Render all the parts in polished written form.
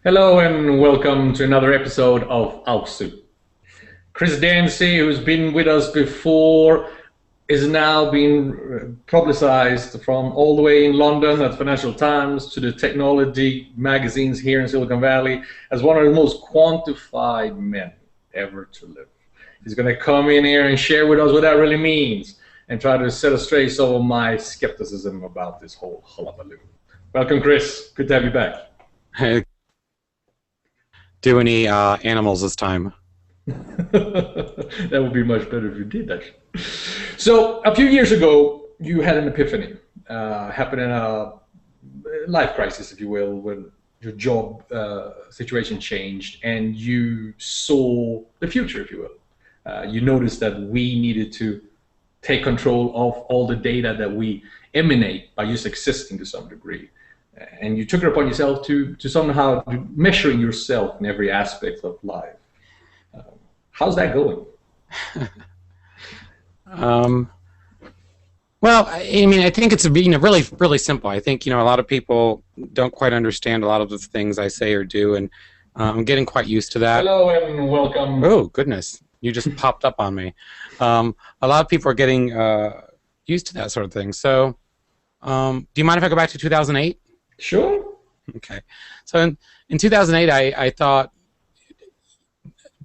Hello and welcome to another episode of AUSU. Chris Dancy, who's been with us before, is now being publicized from all the way in London at Financial Times to the technology magazines here in Silicon Valley as one of the most quantified men ever to live. He's going to come in here and share with us what that really means and try to set straight some of my skepticism about this whole hullabaloo. Welcome, Chris. Good to have you back. Hey. Do any animals this time? That would be much better if you did, actually. So a few years ago, you had an epiphany, happened in a life crisis, if you will, when your job situation changed and you saw the future, if you will. You noticed that we needed to take control of all the data that we emanate by just existing to some degree. And you took it upon yourself to somehow measuring yourself in every aspect of life. How's that going? Well, I mean, I think it's really simple. I think a lot of people don't quite understand a lot of the things I say or do, and I'm getting quite used to that. Hello and welcome. Oh goodness, you just popped up on me. A lot of people are getting used to that sort of thing. So, do you mind if I go back to 2008? Sure. Okay. So in 2008, I thought,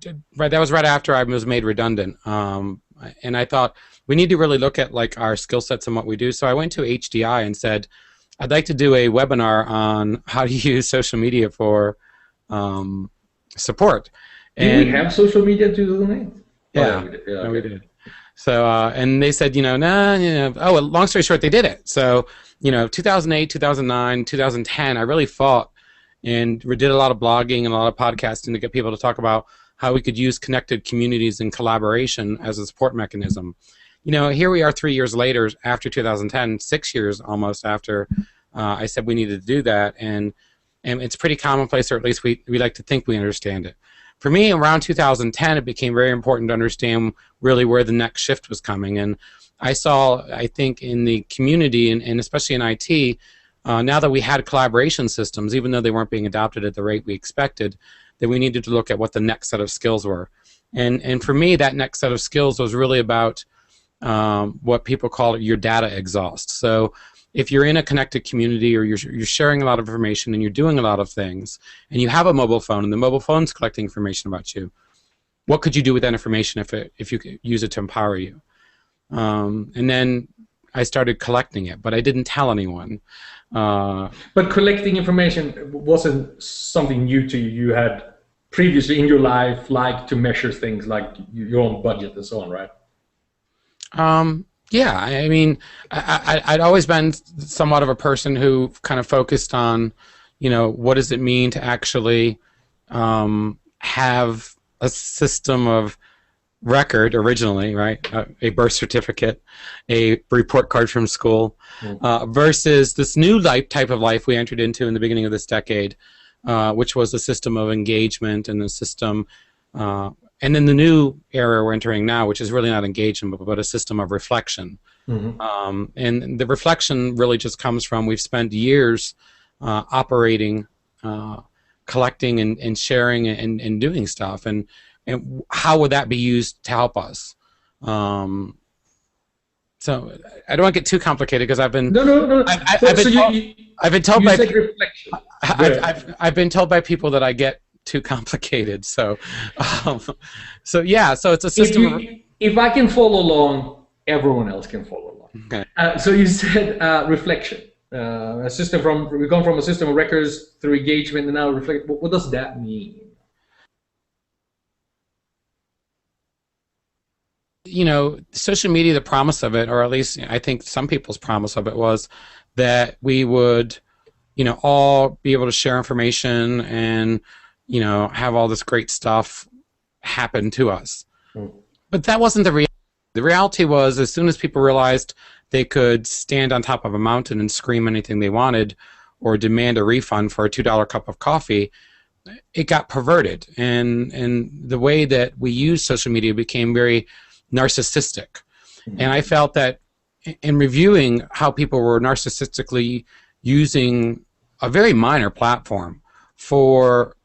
that was right after I was made redundant, and I thought we need to really look at like our skill sets and what we do. So I went to HDI and said, I'd like to do a webinar on how to use social media for support. Did we have social media in 2008? Yeah, we did. So and they said, oh, well, long story short, they did it. So 2008, 2009, 2010, I really fought and did a lot of blogging and a lot of podcasting to get people to talk about how we could use connected communities and collaboration as a support mechanism. Here we are 3 years later, after 2010, 6 years almost after I said we needed to do that, and it's pretty commonplace, or at least we like to think we understand it. For me, around 2010, it became very important to understand really where the next shift was coming, and I saw, I think, in the community, and especially in IT, now that we had collaboration systems, even though they weren't being adopted at the rate we expected, that we needed to look at what the next set of skills were. And for me, that next set of skills was really about what people call your data exhaust. So if you're in a connected community or you're sharing a lot of information and you're doing a lot of things, and you have a mobile phone and the mobile phone's collecting information about you, what could you do with that information if you could use it to empower you? And then I started collecting it, but I didn't tell anyone. But collecting information wasn't something new to you. You had previously in your life liked to measure things like your own budget and so on, right? Yeah, I mean, I'd always been somewhat of a person who kind of focused on, what does it mean to actually have a system of record originally, right? A birth certificate, a report card from school, versus this new type of life we entered into in the beginning of this decade, which was a system of engagement and a system, and then the new era we're entering now, which is really not engagement, but a system of reflection. Mm-hmm. And the reflection really just comes from we've spent years operating, collecting and sharing and doing stuff, and how would that be used to help us? So I don't want to get too complicated because I've been no. I've been told by reflection. I've been told by people that I get too complicated. So yeah. So it's a system. If I can follow along, everyone else can follow along. Okay. So you said reflection. A system we've gone from a system of records through engagement and now reflect. What does that mean? Social media, the promise of it, or at least I think some people's promise of it, was that we would, all be able to share information and, have all this great stuff happen to us. But that wasn't the reality. The reality was, as soon as people realized they could stand on top of a mountain and scream anything they wanted or demand a refund for a $2 cup of coffee, it got perverted. And the way that we use social media became very narcissistic. And I felt that in reviewing how people were narcissistically using a very minor platform for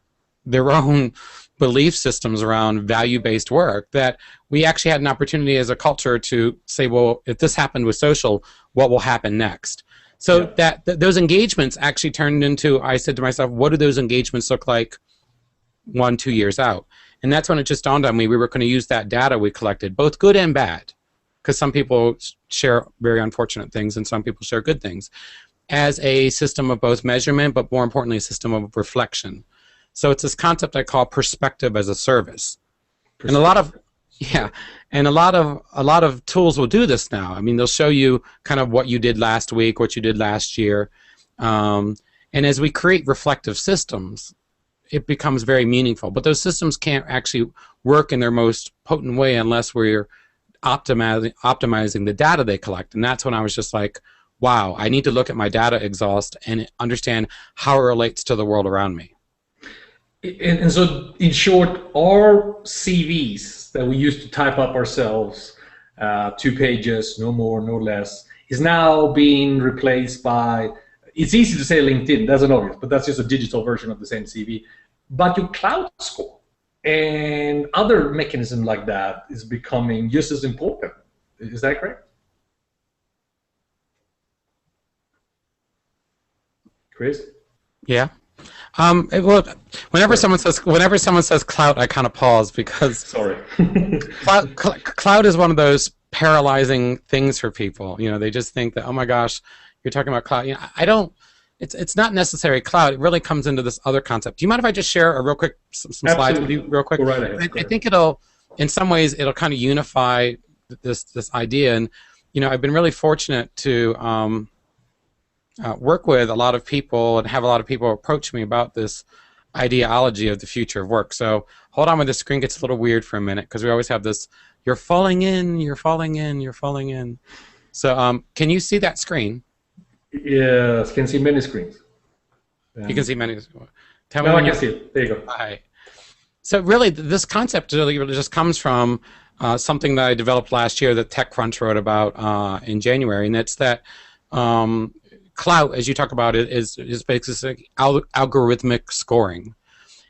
their own belief systems around value-based work, that we actually had an opportunity as a culture to say, well, if this happened with social, what will happen next? So those engagements actually turned into, I said to myself, what do those engagements look like 1-2 years out? And that's when it just dawned on me we were going to use that data we collected, both good and bad, because some people share very unfortunate things and some people share good things, as a system of both measurement, but more importantly, a system of reflection. So it's this concept I call perspective as a service. And a lot of a lot of tools will do this now. I mean, they'll show you kind of what you did last week, what you did last year. And as we create reflective systems, it becomes very meaningful. But those systems can't actually work in their most potent way unless we're optimizing the data they collect. And that's when I was just like, wow, I need to look at my data exhaust and understand how it relates to the world around me. And so, in short, our CVs that we used to type up ourselves, 2 pages, no more, no less, is now being replaced by, it's easy to say LinkedIn, that's an obvious, but that's just a digital version of the same CV. But your cloud score and other mechanism like that is becoming just as important. Is that correct? Chris? Yeah. Well, whenever someone says clout, I kind of pause because sorry. Clout is one of those paralyzing things for people. You know, they just think that, oh my gosh, you're talking about clout. You know, I don't. It's not necessarily clout. It really comes into this other concept. Do you mind if I just share a real quick some slides with you real quick? Go right ahead. I think it'll, in some ways, it'll kind of unify this idea. And you know, I've been really fortunate to work with a lot of people and have a lot of people approach me about this ideology of the future of work. So hold on when the screen gets a little weird for a minute, because we always have this, you're falling in, you're falling in, you're falling in. So can you see that screen? Yes, can see many screens. You can see many. Tell me. No, I can see it. There you go. All right. So really, this concept really just comes from something that I developed last year that TechCrunch wrote about in January, and it's that clout, as you talk about it, is basically algorithmic scoring.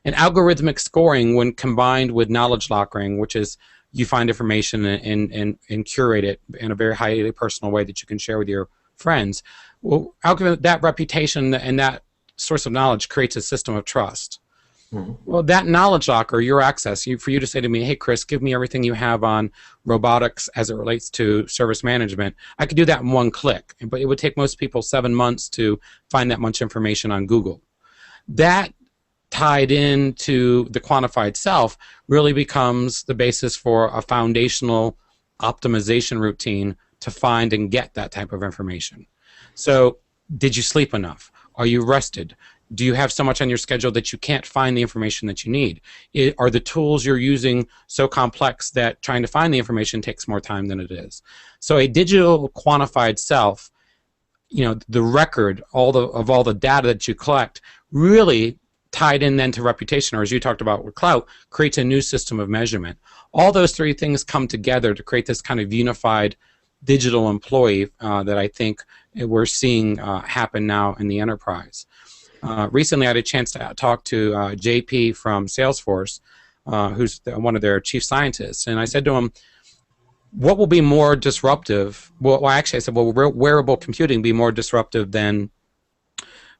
And algorithmic scoring, when combined with knowledge lockering, which is you find information and curate it in a very highly personal way that you can share with your friends, well, that reputation and that source of knowledge creates a system of trust. Mm-hmm. Well, that knowledge locker, your access, for you to say to me, hey, Chris, give me everything you have on robotics as it relates to service management, I could do that in one click. But it would take most people 7 months to find that much information on Google. That tied into the quantified self really becomes the basis for a foundational optimization routine to find and get that type of information. So, did you sleep enough? Are you rested? Do you have so much on your schedule that you can't find the information that you need? Are the tools you're using so complex that trying to find the information takes more time than it is? So a digital quantified self, you know, the record of all the data that you collect, really tied in then to reputation, or as you talked about with clout, creates a new system of measurement. All those three things come together to create this kind of unified digital employee that I think we're seeing happen now in the enterprise. Recently, I had a chance to talk to JP from Salesforce, who's one of their chief scientists, and I said to him, what will be more disruptive? Well, actually, I said, will wearable computing be more disruptive than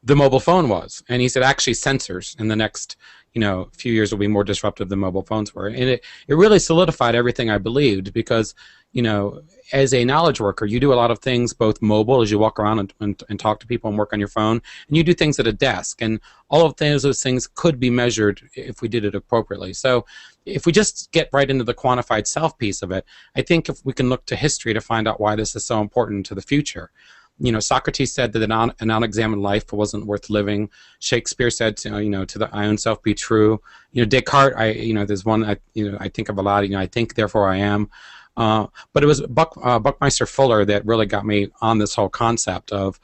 the mobile phone was? And he said, actually, sensors in the next few years will be more disruptive than mobile phones were. And it really solidified everything I believed, because as a knowledge worker, you do a lot of things both mobile, as you walk around and talk to people and work on your phone, and you do things at a desk, and all of those things could be measured if we did it appropriately. So if we just get right into the quantified self piece of it, I think if we can look to history to find out why this is so important to the future. Socrates said that an unexamined life wasn't worth living. Shakespeare said, to the I own self be true. Descartes, there's one I think of a lot. I think, therefore I am. But it was Buckminster Fuller that really got me on this whole concept of,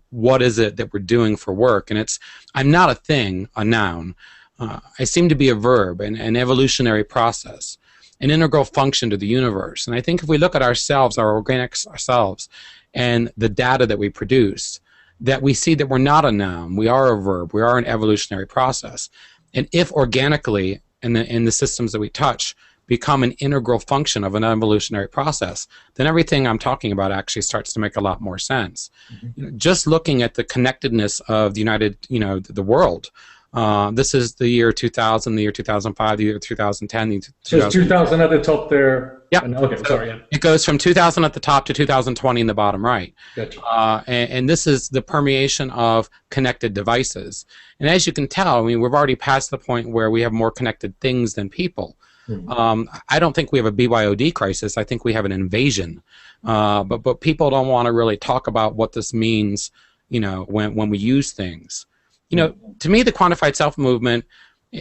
what is it that we're doing for work? And I'm not a thing, a noun. I seem to be a verb, an evolutionary process, an integral function to the universe. And I think if we look at ourselves, our organic selves, and the data that we produce, that we see that we're not a noun, we are a verb, we are an evolutionary process. And if organically in the systems that we touch become an integral function of an evolutionary process, then everything I'm talking about actually starts to make a lot more sense. Just looking at the connectedness of the the world. This is the year 2000, the year 2005, the year 2010. So it's 2000 at the top there. Yeah. Okay, so sorry. Yeah. It goes from 2000 at the top to 2020 in the bottom right. Gotcha. And this is the permeation of connected devices. And as you can tell, I mean, we've already passed the point where we have more connected things than people. I don't think we have a BYOD crisis. I think we have an invasion. But people don't want to really talk about what this means, when we use things. To me, the quantified self movement,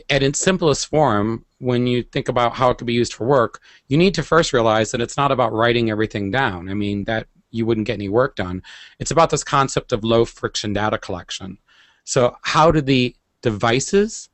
at its simplest form, when you think about how it could be used for work, you need to first realize that it's not about writing everything down. I mean, that you wouldn't get any work done. It's about this concept of low friction data collection. So how do the devices,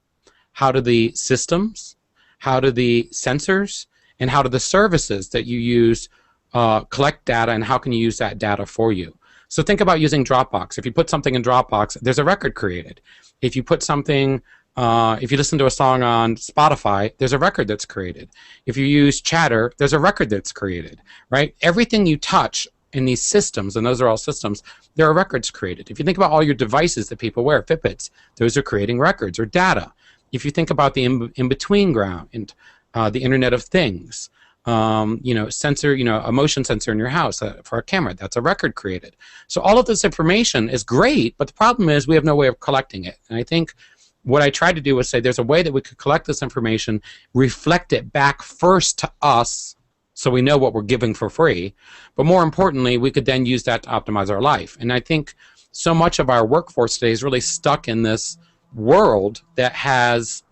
how do the systems, how do the sensors, and how do the services that you use collect data, and how can you use that data for you? So think about using Dropbox. If you put something in Dropbox, there's a record created. If you put something, if you listen to a song on Spotify, there's a record that's created. If you use Chatter, there's a record that's created, right? Everything you touch in these systems, and those are all systems, there are records created. If you think about all your devices that people wear, Fitbits, those are creating records or data. If you think about the in-between ground, the Internet of Things, sensor, a motion sensor in your house for a camera, that's a record created. So all of this information is great, but the problem is we have no way of collecting it. And I think what I tried to do was say there's a way that we could collect this information, reflect it back first to us so we know what we're giving for free, but more importantly, we could then use that to optimize our life. And I think so much of our workforce today is really stuck in this world that has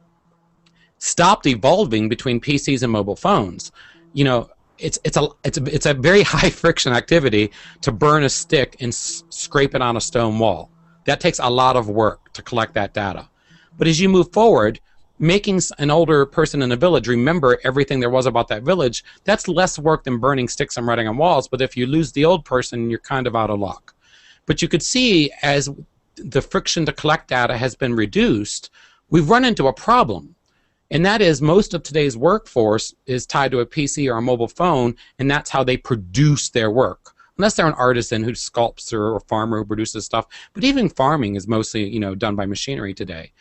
stopped evolving between PCs and mobile phones. It's a very high friction activity to burn a stick and scrape it on a stone wall. That takes a lot of work to collect that data. But as you move forward, making an older person in a village remember everything there was about that village, that's less work than burning sticks and writing on walls. But if you lose the old person, you're kind of out of luck. But you could see as the friction to collect data has been reduced, we've run into a problem. And that is most of today's workforce is tied to a PC or a mobile phone, and that's how they produce their work. Unless they're an artisan who sculpts or a farmer who produces stuff. But even farming is mostly, done by machinery today.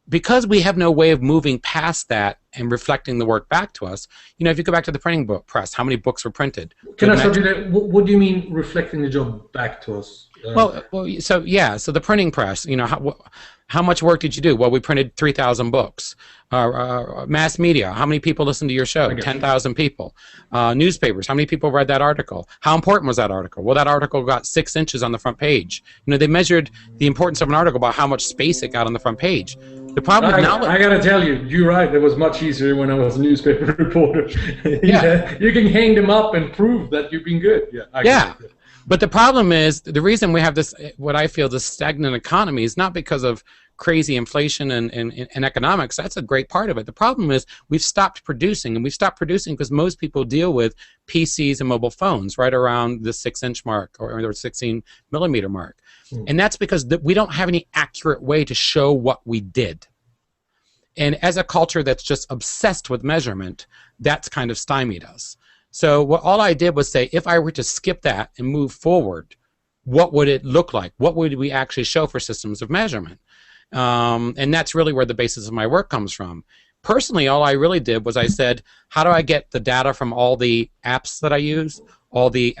Because we have no way of moving past that and reflecting the work back to us, if you go back to the printing book press, how many books were printed? Can I stop you there? What do you mean reflecting the job back to us? So the printing press, how much work did you do? Well, we printed 3,000 books. Mass media, how many people listened to your show? 10,000 people. Newspapers, how many people read that article? How important was that article? Well, that article got 6 inches on the front page. They measured the importance of an article by how much space it got on the front page. The problem with knowledge... I gotta tell you, you're right. It was much easier when I was a newspaper reporter. Yeah. You can hang them up and prove that you've been good. Yeah. But the problem is, the reason we have this, what I feel, this stagnant economy is not because of crazy inflation and economics. That's a great part of it. The problem is we've stopped producing, and we've stopped producing because most people deal with PCs and mobile phones right around the 6-inch mark or the 16-millimeter mark. And that's because we don't have any accurate way to show what we did. And as a culture that's just obsessed with measurement, that's kind of stymied us. So all I did was say, if I were to skip that and move forward, what would it look like? What would we actually show for systems of measurement? And that's really where the basis of my work comes from. Personally, all I really did was I said, how do I get the data from all the apps that I use, all the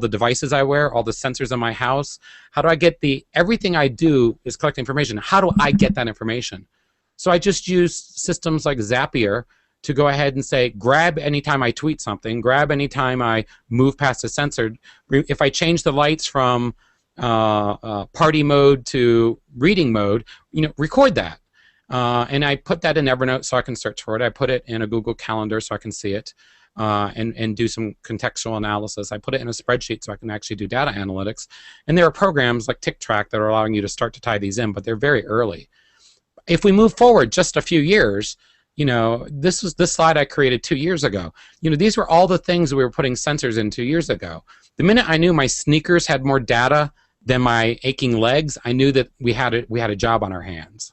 devices I wear, all the sensors in my house? How do I get everything I do is collect information. How do I get that information? So I just used systems like Zapier to go ahead and say, grab anytime I tweet something, grab anytime I move past a sensor. If I change the lights from party mode to reading mode, record that. And I put that in Evernote so I can search for it. I put it in a Google Calendar so I can see it and do some contextual analysis. I put it in a spreadsheet so I can actually do data analytics. And there are programs like TickTrack that are allowing you to start to tie these in, but they're very early. If we move forward just a few years, this slide I created 2 years ago. These were all the things we were putting sensors in 2 years ago. The minute I knew my sneakers had more data than my aching legs, I knew that we had a job on our hands.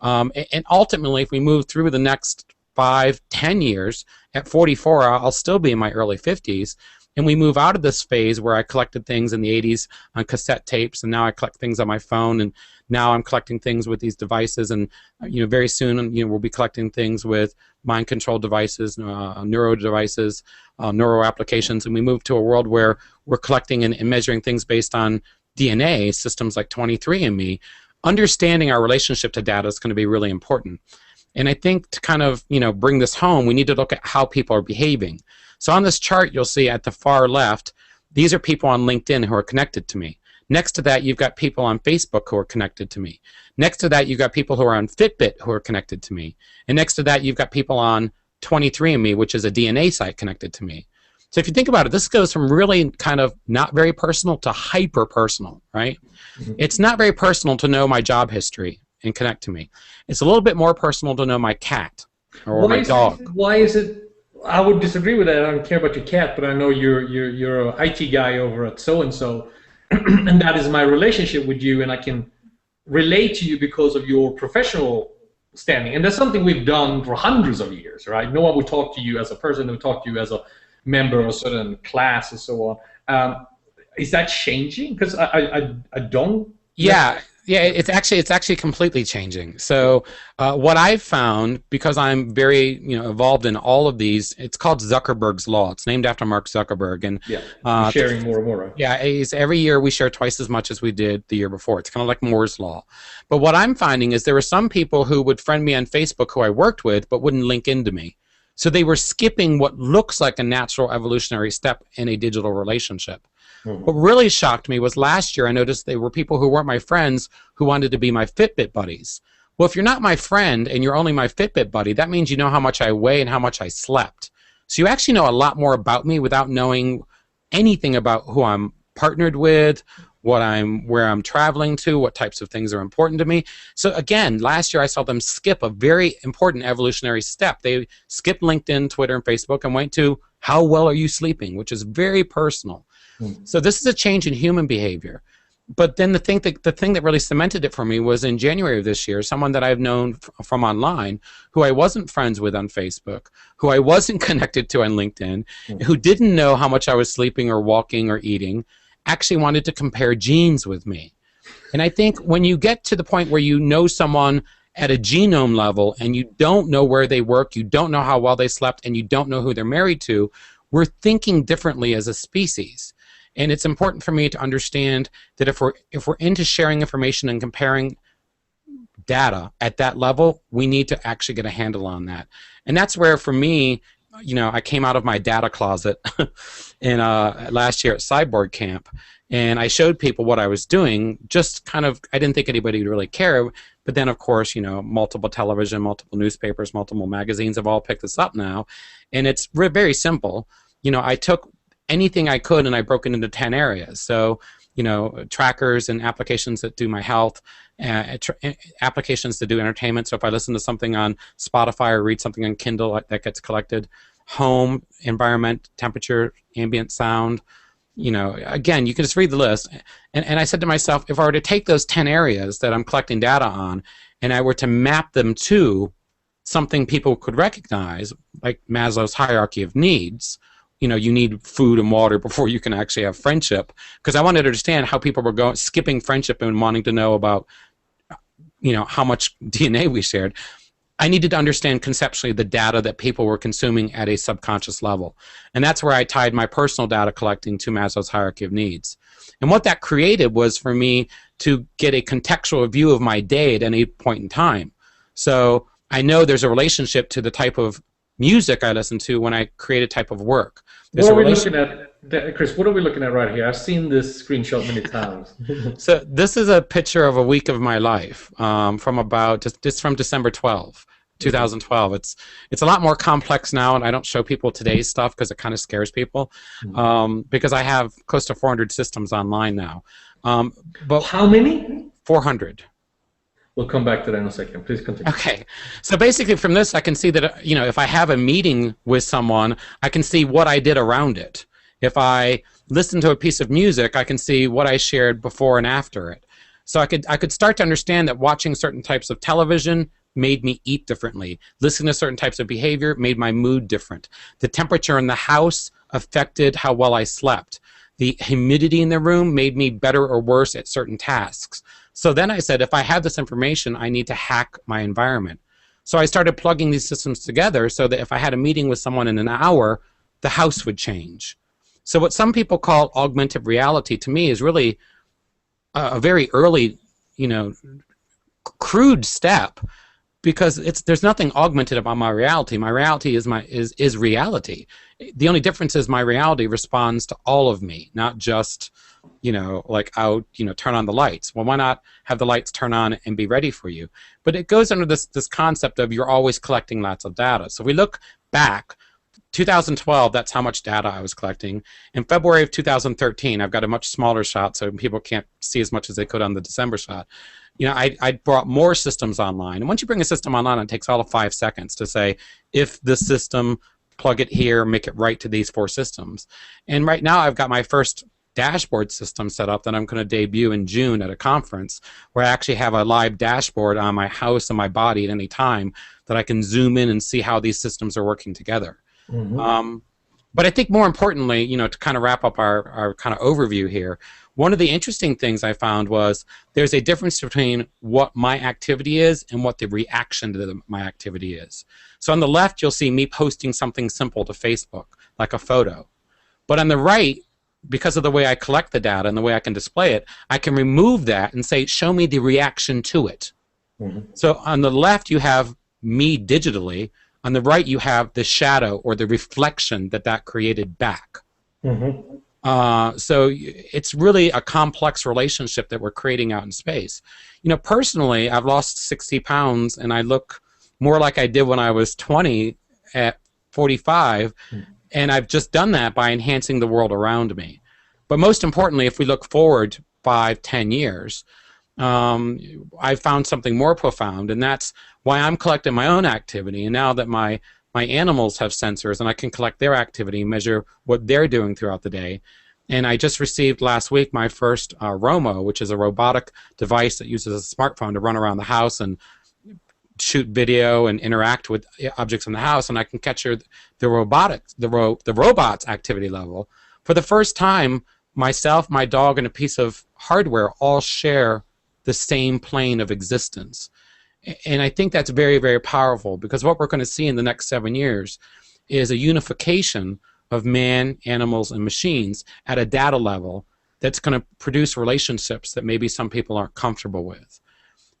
And ultimately, if we move through the next 5, 10 years, at 44, I'll still be in my early 50s, and we move out of this phase where I collected things in the 80s on cassette tapes, and now I collect things on my phone, and now I'm collecting things with these devices, and very soon we'll be collecting things with mind control devices, neuro devices, neuro applications, and we move to a world where we're collecting and measuring things based on DNA, systems like 23andMe. Understanding our relationship to data is going to be really important. And I think to kind of bring this home, we need to look at how people are behaving. So on this chart, you'll see at the far left, these are people on LinkedIn who are connected to me. Next to that, you've got people on Facebook who are connected to me. Next to that, you've got people who are on Fitbit who are connected to me. And next to that, you've got people on 23andMe, which is a DNA site connected to me. So if you think about it, this goes from really kind of not very personal to hyper personal, right? Mm-hmm. It's not very personal to know my job history and connect to me. It's a little bit more personal to know my cat or my dog. Why is it? I would disagree with that. I don't care about your cat, but I know you're an IT guy over at so and so, and that is my relationship with you, and I can relate to you because of your professional standing. And that's something we've done for hundreds of years, right? No one would talk to you as a person; they would talk to you as a member of a certain class and so on. Is that changing? Because I don't. Yeah, it's actually completely changing. So what I've found, because I'm very involved in all of these, it's called Zuckerberg's Law. It's named after Mark Zuckerberg, and sharing more and more. Right? Yeah, every year we share twice as much as we did the year before. It's kind of like Moore's Law. But what I'm finding is there were some people who would friend me on Facebook who I worked with, but wouldn't link into me. So they were skipping what looks like a natural evolutionary step in a digital relationship. Mm-hmm. What really shocked me was last year I noticed there were people who weren't my friends who wanted to be my Fitbit buddies. Well, if you're not my friend and you're only my Fitbit buddy, that means you know how much I weigh and how much I slept. So you actually know a lot more about me without knowing anything about who I'm partnered with, where I'm traveling to, what types of things are important to me. So again, last year I saw them skip a very important evolutionary step. They skipped LinkedIn, Twitter, and Facebook and went to how well are you sleeping, which is very personal. So this is a change in human behavior. But then the thing that really cemented it for me was in January of this year, someone that I've known from online, who I wasn't friends with on Facebook, who I wasn't connected to on LinkedIn, who didn't know how much I was sleeping or walking or eating, actually wanted to compare genes with me. And I think when you get to the point where you know someone at a genome level and you don't know where they work, you don't know how well they slept, and you don't know who they're married to, we're thinking differently as a species. And it's important for me to understand that if we're into sharing information and comparing data at that level, we need to actually get a handle on that. And that's where, for me, I came out of my data closet in last year at Cyborg Camp, and I showed people what I was doing. Just kind of, I didn't think anybody would really care. But then, of course, multiple television, multiple newspapers, multiple magazines have all picked this up now, and it's very simple. I took anything I could, and I broke it into 10 areas. So, trackers and applications that do my health, applications to do entertainment. So if I listen to something on Spotify or read something on Kindle, that gets collected. Home, environment, temperature, ambient sound. Again, you can just read the list. And I said to myself, if I were to take those 10 areas that I'm collecting data on, and I were to map them to something people could recognize, like Maslow's hierarchy of needs, you need food and water before you can actually have friendship. Because I wanted to understand how people were skipping friendship and wanting to know about, how much DNA we shared. I needed to understand conceptually the data that people were consuming at a subconscious level. And that's where I tied my personal data collecting to Maslow's hierarchy of needs. And what that created was for me to get a contextual view of my day at any point in time. So I know there's a relationship to the type of music I listen to when I create a type of work. What are we looking at, Chris? What are we looking at right here? I've seen this screenshot many times. So this is a picture of a week of my life from about just from December 12, 2012. It's a lot more complex now, and I don't show people today's stuff because it kind of scares people because I have close to 400 systems online now. But how many? 400. We'll come back to that in a second. Please continue. Okay. So basically from this, I can see that, if I have a meeting with someone, I can see what I did around it. If I, listen to a piece of music, I can see what I shared before and after it. So I could start to understand that watching certain types of television made me eat differently. Listening to certain types of behavior made my mood different. The temperature in the house affected how well I slept. The humidity in the room made me better or worse at certain tasks. So then I said, if I have this information, I need to hack my environment. So I started plugging these systems together so that if I had a meeting with someone in an hour, the house would change. So what some people call augmented reality, to me, is really a very early, crude step, because there's nothing augmented about my reality. My reality is reality. The only difference is my reality responds to all of me, not just, like turn on the lights. Well, why not have the lights turn on and be ready for you? But it goes under this concept of you're always collecting lots of data. So if we look back, 2012, that's how much data I was collecting. In February of 2013, I've got a much smaller shot, so people can't see as much as they could on the December shot. I brought more systems online. And once you bring a system online, it takes all of 5 seconds to say, if this system, plug it here, make it right to these 4 systems. And right now, I've got my first dashboard system set up that I'm going to debut in June at a conference, where I actually have a live dashboard on my house and my body at any time that I can zoom in and see how these systems are working together. Mm-hmm. But I think more importantly, to kind of wrap up our kind of overview here, one of the interesting things I found was there's a difference between what my activity is and what the reaction to my activity is. So on the left, you'll see me posting something simple to Facebook, like a photo. But on the right, because of the way I collect the data and the way I can display it, I can remove that and say, show me the reaction to it. Mm-hmm. So on the left, you have me digitally. On the right, you have the shadow or the reflection that created back. Mm-hmm. So it's really a complex relationship that we're creating out in space. Personally, I've lost 60 pounds, and I look more like I did when I was 20 at 45, and I've just done that by enhancing the world around me. But most importantly, if we look forward 5, 10 years, I found something more profound, and that's why I'm collecting my own activity. And now that my animals have sensors, and I can collect their activity and measure what they're doing throughout the day. And I just received last week my first Romo, which is a robotic device that uses a smartphone to run around the house and shoot video and interact with objects in the house. And I can capture the robot's activity level. For the first time, myself, my dog, and a piece of hardware all share the same plane of existence. And I think that's very, very powerful, because what we're going to see in the next 7 years is a unification of man, animals, and machines at a data level that's going to produce relationships that maybe some people aren't comfortable with.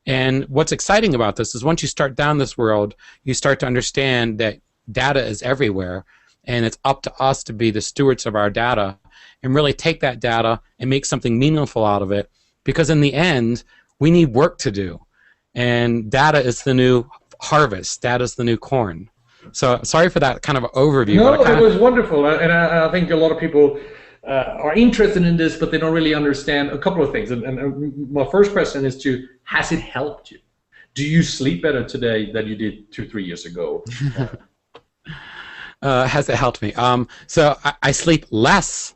And what's exciting about this is once you start down this world, you start to understand that data is everywhere, and it's up to us to be the stewards of our data and really take that data and make something meaningful out of it, because in the end, we need work to do. And data is the new harvest. Data is the new corn. So sorry for that kind of overview. No, it was wonderful. And I think a lot of people are interested in this, but they don't really understand a couple of things. And my first question is has it helped you? Do you sleep better today than you did 2-3 years ago? Has it helped me? So I sleep less,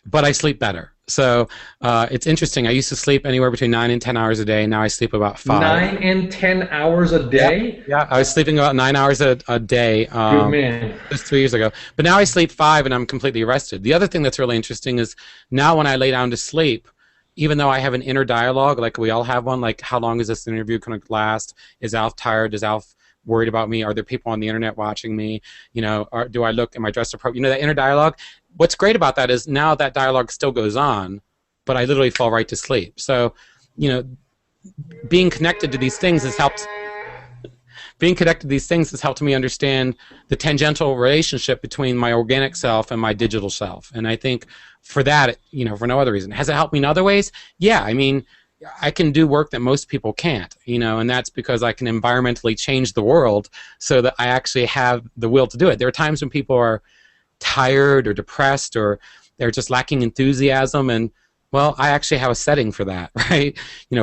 but I sleep better. So it's interesting. I used to sleep anywhere between 9 and 10 hours a day. Now I sleep about 5. 9 and 10 hours a day? Yeah, I was sleeping about 9 hours a day. Good man. Just 3 years ago. But now I sleep 5 and I'm completely rested. The other thing that's really interesting is now when I lay down to sleep, even though I have an inner dialogue, like we all have one, like how long is this interview going to last? Is Alf tired? Is Alf worried about me? Are there people on the internet watching me? Do I look, am I dressed appropriately? That inner dialogue. What's great about that is now that dialogue still goes on, but I literally fall right to sleep. So, being connected to these things has helped. Being connected to these things has helped me understand the tangential relationship between my organic self and my digital self. And I think for that, for no other reason. Has it helped me in other ways? Yeah, I mean, I can do work that most people can't, and that's because I can environmentally change the world so that I actually have the will to do it. There are times when people are tired or depressed or they're just lacking enthusiasm, and Well, I actually have a setting for that, right?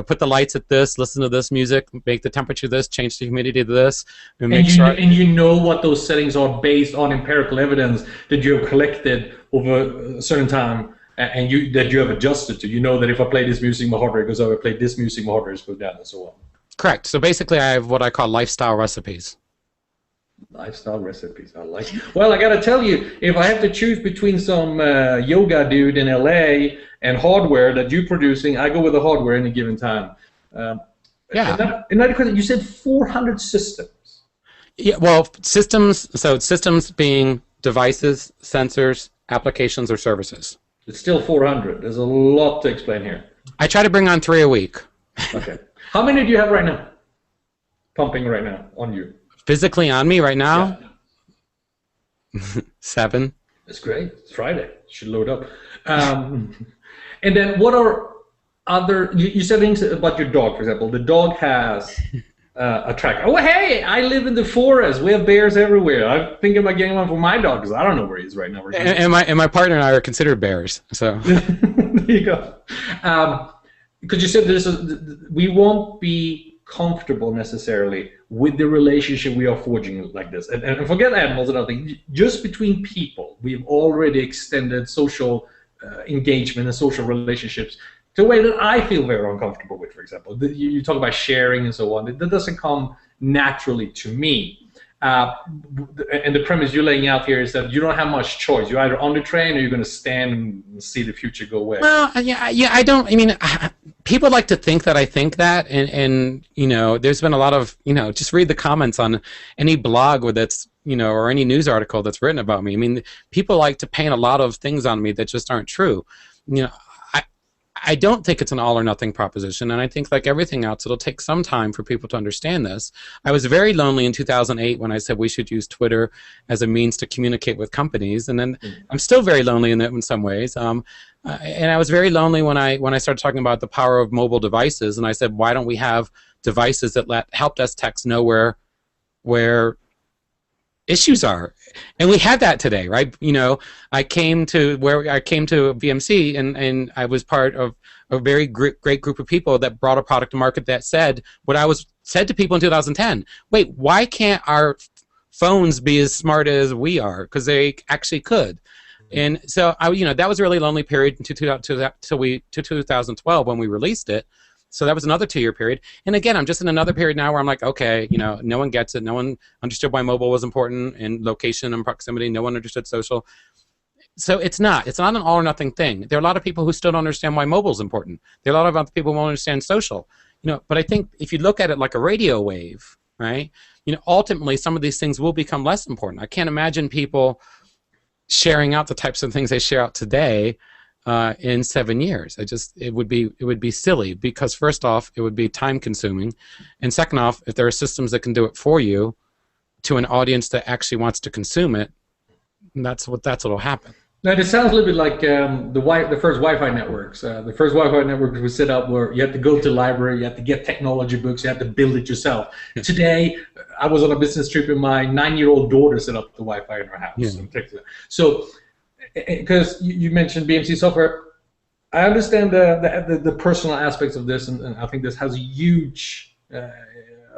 Put the lights at this, listen to this music, make the temperature this, change the humidity to this, and make sure. And you know what those settings are based on empirical evidence that you have collected over a certain time, and that you have adjusted to. You know that if I play this music, my heart rate goes up. If I play this music, my heart rate goes down, and so on. Correct. So basically, I have what I call lifestyle recipes. Lifestyle recipes, I like. Well, I gotta tell you, if I have to choose between some yoga dude in LA and hardware that you're producing, I go with the hardware in a given time. Yeah. Another question, you said 400 systems. Yeah. Well, systems. So systems being devices, sensors, applications, or services. It's still 400. There's a lot to explain here. I try to bring on 3 a week. Okay. How many do you have right now? Pumping right now on you? Physically on me right now? Yeah. 7. That's great. It's Friday. Should load up. And then what are other... You said things about your dog, for example. The dog has a tracker. Oh, hey, I live in the forest. We have bears everywhere. I'm thinking about getting one for my dog because I don't know where he is right now. And my partner and I are considered bears. So there you go. Because you said we won't be comfortable necessarily with the relationship we are forging like this. And forget animals and other things. Just between people, we've already extended social engagement and social relationships to a way that I feel very uncomfortable with, for example. You talk about sharing and so on. That doesn't come naturally to me. And the premise you're laying out here is that you don't have much choice. You're either on the train or you're going to stand and see the future go away. Well, yeah, I don't. I mean, people like to think that I think that, and there's been a lot of just read the comments on any blog that's or any news article that's written about me. I mean, people like to paint a lot of things on me that just aren't true. I don't think it's an all or nothing proposition, and I think like everything else, it'll take some time for people to understand this. I was very lonely in 2008 when I said we should use Twitter as a means to communicate with companies, and then I'm still very lonely in some ways. And I was very lonely when I started talking about the power of mobile devices, and I said, why don't we have devices that help desk techs know where issues are, and we had that today, right? I came to VMC, and I was part of a very great group of people that brought a product to market that said what I said to people in 2010. Wait, why can't our phones be as smart as we are? Because they actually could. And so that was a really lonely period until 2012 when we released it. So that was another 2-year period. And again, I'm just in another period now where I'm like, okay, no one gets it. No one understood why mobile was important, and location and proximity. No one understood social. So it's not an all or nothing thing. There are a lot of people who still don't understand why mobile is important. There are a lot of other people who won't understand social. But I think if you look at it like a radio wave, right? Ultimately some of these things will become less important. I can't imagine people sharing out the types of things they share out today in 7 years. It would be silly, because first off, it would be time consuming, and second off, if there are systems that can do it for you to an audience that actually wants to consume it, that's what'll happen. Now, it sounds a little bit like the first Wi-Fi networks. The first Wi-Fi networks were set up where you had to go to the library, you had to get technology books, you had to build it yourself. Yeah. Today, I was on a business trip and my 9-year-old daughter set up the Wi-Fi in her house. Yeah. So, because you mentioned BMC software, I understand the personal aspects of this, and I think this has a huge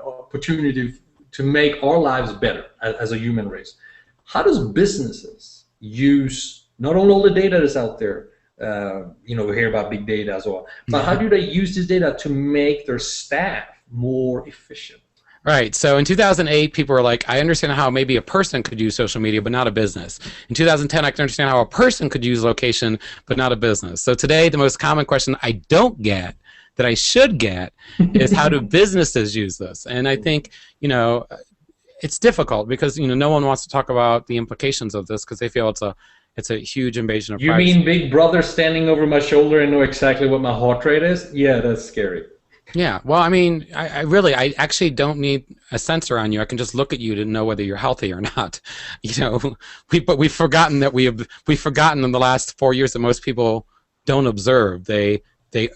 opportunity to make our lives better as a human race. How does businesses use not only all the data that's out there, we hear about big data as well, but how do they use this data to make their staff more efficient? Right. So in 2008, people were like, I understand how maybe a person could use social media, but not a business. In 2010, I can understand how a person could use location, but not a business. So today, the most common question I don't get that I should get is how do businesses use this? And I think, it's difficult because, no one wants to talk about the implications of this because they feel it's a huge invasion of privacy. You mean Big Brother standing over my shoulder and know exactly what my heart rate is? Yeah, that's scary. Yeah, well, I mean, I actually don't need a sensor on you. I can just look at you to know whether you're healthy or not. But we've forgotten that we've forgotten in the last 4 years that most people don't observe. They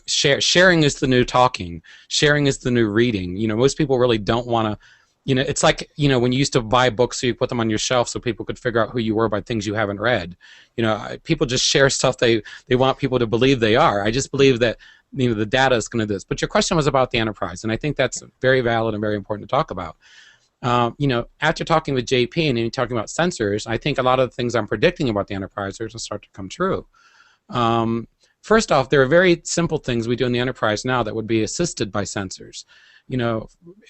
sharing is the new talking. Sharing is the new reading. Most people really don't want to It's like, when you used to buy books so you put them on your shelf so people could figure out who you were by things you haven't read. People just share stuff they want people to believe they are. I just believe that, the data is going to do this. But your question was about the enterprise, and I think that's very valid and very important to talk about. After talking with JP and talking about sensors, I think a lot of the things I'm predicting about the enterprise are going to start to come true. First off, there are very simple things we do in the enterprise now that would be assisted by sensors.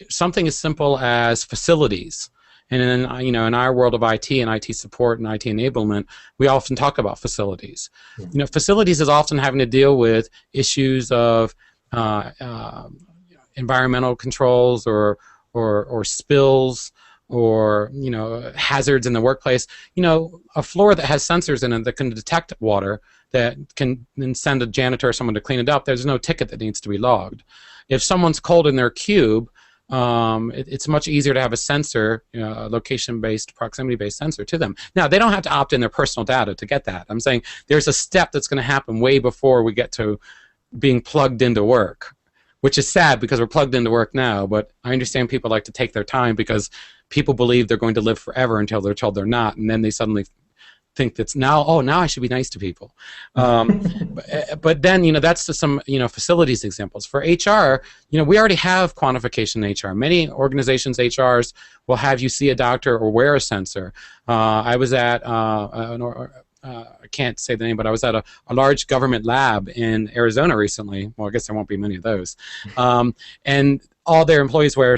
Something as simple as facilities. And in our world of IT and IT support and IT enablement, we often talk about facilities. Facilities is often having to deal with issues of environmental controls or spills or hazards in the workplace. A floor that has sensors in it that can detect water that can then send a janitor or someone to clean it up. There's no ticket that needs to be logged. If someone's cold in their cube, it's much easier to have a sensor, a location-based, proximity-based sensor to them. Now, they don't have to opt in their personal data to get that. I'm saying there's a step that's going to happen way before we get to being plugged into work, which is sad because we're plugged into work now, but I understand people like to take their time because people believe they're going to live forever until they're told they're not, and then they suddenly think that's now I should be nice to people. But then, that's just some, facilities examples. For HR, we already have quantification in HR. Many organizations, HRs, will have you see a doctor or wear a sensor. I was at, I can't say the name, but I was at a large government lab in Arizona recently. Well, I guess there won't be many of those. And all their employees wear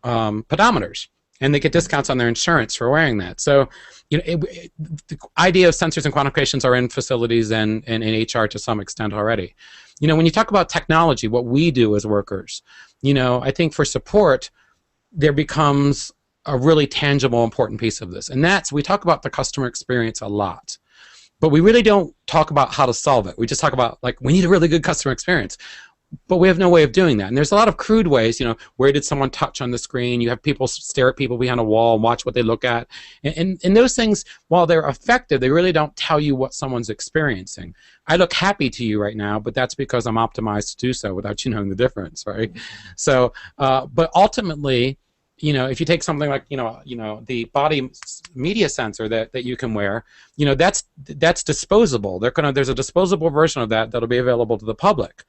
pedometers, and they get discounts on their insurance for wearing that. So, the idea of sensors and quantifications are in facilities and in HR to some extent already. When you talk about technology, what we do as workers, I think for support, there becomes a really tangible, important piece of this. And we talk about the customer experience a lot. But we really don't talk about how to solve it. We just talk about, we need a really good customer experience. But we have no way of doing that. And there's a lot of crude ways, where did someone touch on the screen? You have people stare at people behind a wall and watch what they look at. And those things, while they're effective, they really don't tell you what someone's experiencing. I look happy to you right now, but that's because I'm optimized to do so without you knowing the difference, right? So, but ultimately, if you take something like, the body media sensor that you can wear, that's disposable. There's a disposable version of that that'll be available to the public.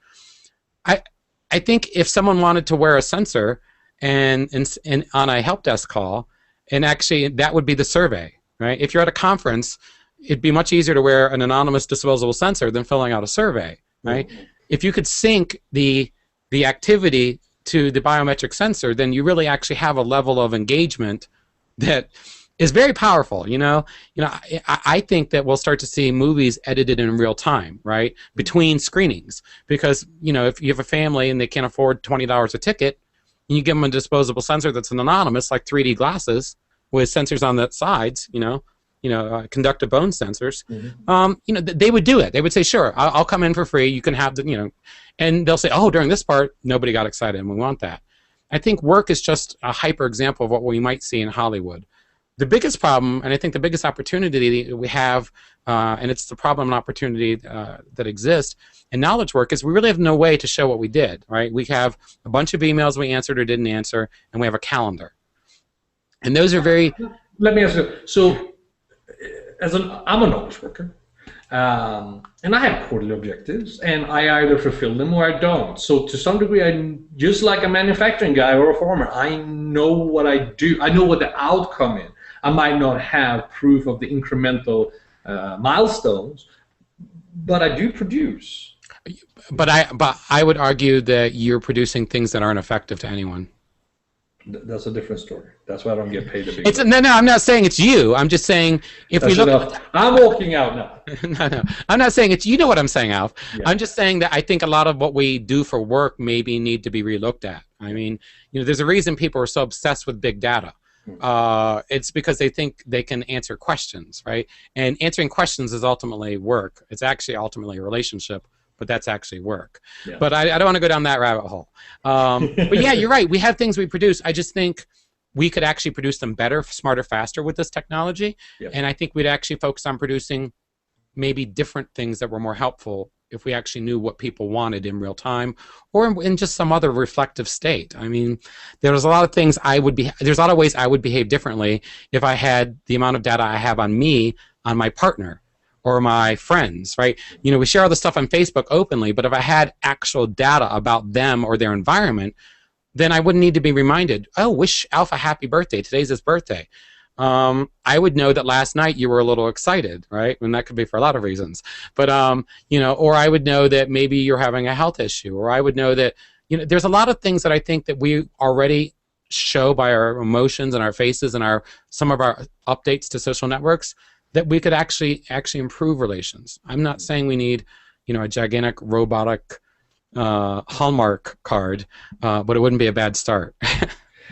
I think if someone wanted to wear a sensor and on a help desk call, and actually that would be the survey, right? If you're at a conference, it'd be much easier to wear an anonymous disposable sensor than filling out a survey, right? Mm-hmm. If you could sync the activity to the biometric sensor, then you really actually have a level of engagement that is very powerful. I think that we'll start to see movies edited in real time, right, between screenings, because if you have a family and they can't afford $20 a ticket, and you give them a disposable sensor that's an anonymous, like 3D glasses with sensors on the sides, conductive bone sensors, mm-hmm. They would do it. They would say, sure, I'll come in for free. You can have the, and they'll say, oh, during this part, nobody got excited, and we want that. I think work is just a hyper example of what we might see in Hollywood. The biggest problem, and I think the biggest opportunity we have, and it's the problem and opportunity that exists in knowledge work, is we really have no way to show what we did, right? We have a bunch of emails we answered or didn't answer, and we have a calendar. And those are very... Let me ask you, so I'm a knowledge worker, and I have quarterly objectives, and I either fulfill them or I don't. So to some degree, I'm just like a manufacturing guy or a farmer. I know what I do. I know what the outcome is. I might not have proof of the incremental milestones, but I do produce. But I would argue that you're producing things that aren't effective to anyone. That's a different story. That's why I don't get paid a big No, I'm not saying it's you. I'm just saying if we look. I'm walking out now. No, I'm not saying it's you. Know what I'm saying, Alf? Yeah. I'm just saying that I think a lot of what we do for work maybe need to be relooked at. I mean, there's a reason people are so obsessed with big data. It's because they think they can answer questions, right? And answering questions is ultimately work. It's actually ultimately a relationship, but that's actually work. Yeah. But I don't want to go down that rabbit hole. But yeah, you're right. We have things we produce. I just think we could actually produce them better, smarter, faster with this technology. Yep. And I think we'd actually focus on producing maybe different things that were more helpful if we actually knew what people wanted in real time, or in just some other reflective state. I mean, there's a lot of things there's a lot of ways I would behave differently if I had the amount of data I have on me, on my partner, or my friends, right? You know, we share all this stuff on Facebook openly, but if I had actual data about them or their environment, then I wouldn't need to be reminded, oh, wish Alpha happy birthday, today's his birthday. I would know that last night you were a little excited, right? And that could be for a lot of reasons. But, you know, or I would know that maybe you're having a health issue, or I would know that, you know, there's a lot of things that I think that we already show by our emotions and our faces and some of our updates to social networks that we could actually improve relations. I'm not saying we need, you know, a gigantic robotic Hallmark card, but it wouldn't be a bad start.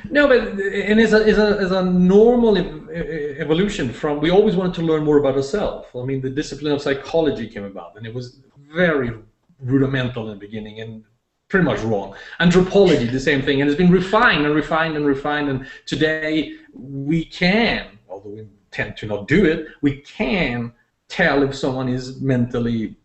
No, but and it's a normal evolution from, we always wanted to learn more about ourselves. I mean, the discipline of psychology came about, and it was very rudimental in the beginning and pretty much wrong. Anthropology, the same thing, and it's been refined and refined and refined, and today we can, although we tend to not do it, we can tell if someone is mentally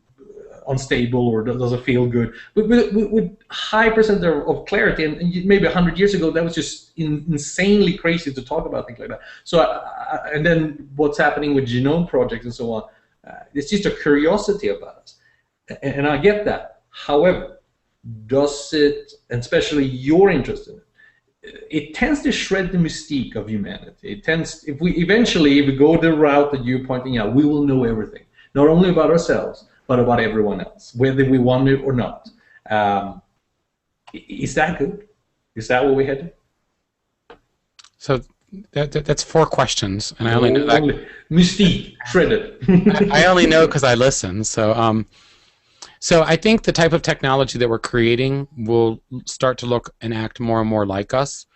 unstable or doesn't feel good with high percent of clarity, and maybe 100 years ago that was just insanely crazy to talk about things like that. So and then what's happening with genome projects and so on, it's just a curiosity about us, and I get that. However, does it, and especially your interest in it, it tends to shred the mystique of humanity. It tends, if we go the route that you're pointing out, we will know everything, not only about ourselves but about everyone else, whether we want it or not. Is that good? Is that what we had? So that's 4 questions, and I only know that. Mystique, shredded. I only know because I listen. So, so I think the type of technology that we're creating will start to look and act more and more like us.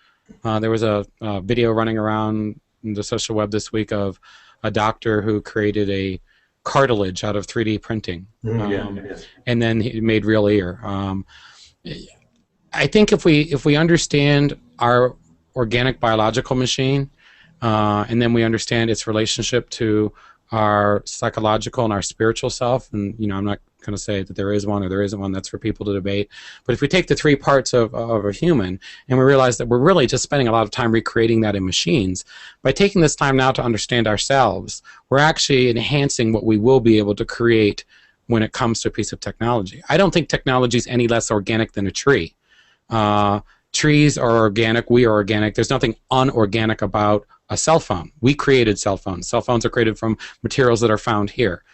There was a video running around the social web this week of a doctor who created a cartilage out of 3D printing, and then he made real ear. I think if we understand our organic biological machine, and then we understand its relationship to our psychological and our spiritual self, and you know, I'm not going to say that there is one or there isn't one, that's for people to debate, but if we take the 3 parts of a human and we realize that we're really just spending a lot of time recreating that in machines, by taking this time now to understand ourselves, we're actually enhancing what we will be able to create when it comes to a piece of technology. I don't think technology is any less organic than a tree. Trees are organic, we are organic. There's nothing unorganic about a cell phone. We created cell phones. Cell phones are created from materials that are found here.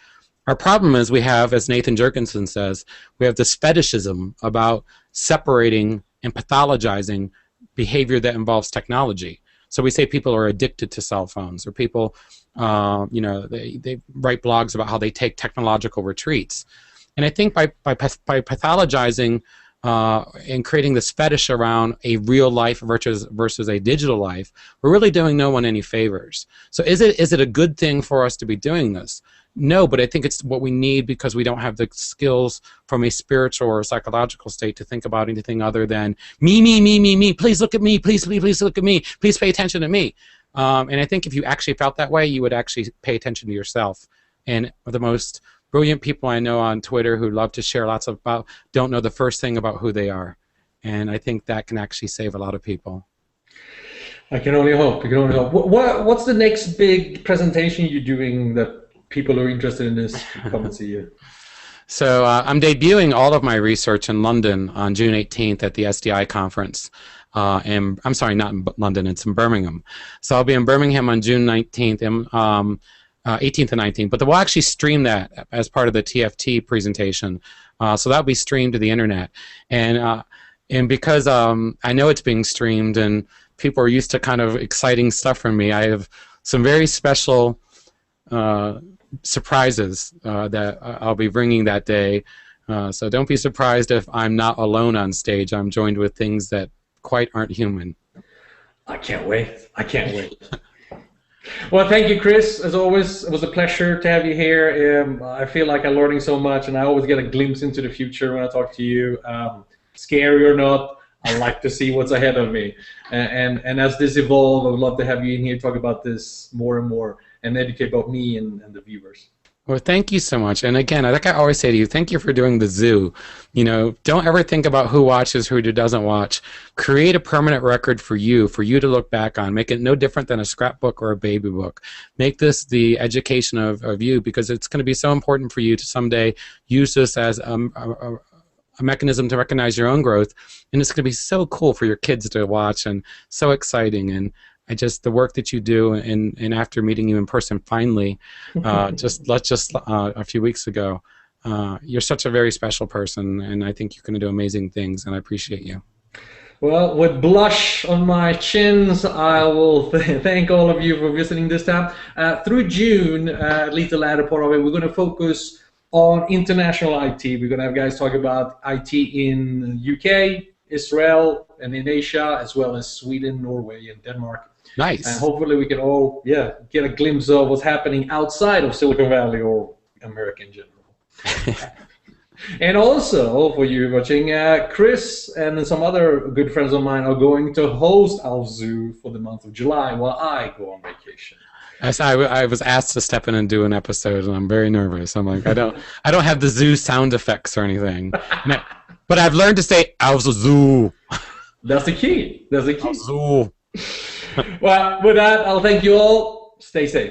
Our problem is we have, as Nathan Jerkinson says, we have this fetishism about separating and pathologizing behavior that involves technology. So we say people are addicted to cell phones, or people, you know, they write blogs about how they take technological retreats. And I think by pathologizing and creating this fetish around a real life versus a digital life, we're really doing no one any favors. So is it a good thing for us to be doing this? No, but I think it's what we need, because we don't have the skills from a spiritual or psychological state to think about anything other than me, me, me, me, me. Please look at me. Please, please, please look at me. Please pay attention to me. And I think if you actually felt that way, you would actually pay attention to yourself. And the most brilliant people I know on Twitter who love to share lots about don't know the first thing about who they are. And I think that can actually save a lot of people. I can only hope. I can only hope. What's the next big presentation you're doing that people who are interested in this come and see you? So I'm debuting all of my research in London on June 18th at the SDI Conference. And I'm sorry, not in London, it's in Birmingham. So I'll be in Birmingham on June 19th, 18th and 19th. But we'll actually stream that as part of the TFT presentation. So that'll be streamed to the internet. And because I know it's being streamed and people are used to kind of exciting stuff from me, I have some very special surprises that I'll be bringing that day. So don't be surprised if I'm not alone on stage. I'm joined with things that quite aren't human. I can't wait. I can't wait. Well, thank you, Chris. As always, it was a pleasure to have you here. I feel like I'm learning so much, and I always get a glimpse into the future when I talk to you. Scary or not, I like to see what's ahead of me. And as this evolves, I would love to have you in here talk about this more and more and educate about me and the viewers. Well, thank you so much. And again, like I always say to you, thank you for doing the zoo. Don't ever think about who watches, who doesn't watch. Create a permanent record for you to look back on. Make it no different than a scrapbook or a baby book. Make this the education of you, because it's going to be so important for you to someday use this as a mechanism to recognize your own growth. And it's going to be so cool for your kids to watch, and so exciting. And the work that you do, and after meeting you in person finally, just a few weeks ago, you're such a very special person, and I think you're going to do amazing things, and I appreciate you. Well, with blush on my chins, I will thank all of you for visiting this time. Through June, at least the latter part of it, we're going to focus on international IT. We're going to have guys talk about IT in UK, Israel, and in Asia, as well as Sweden, Norway, and Denmark. Nice. And hopefully we can all, get a glimpse of what's happening outside of Silicon Valley or America in general. And also, for you watching, Chris and some other good friends of mine are going to host our zoo for the month of July while I go on vacation. I was asked to step in and do an episode, and I'm very nervous. I'm like, I don't have the zoo sound effects or anything. But I've learned to say, "Our zoo." That's the key. That's the key. Our zoo. Well, with that, I'll thank you all. Stay safe.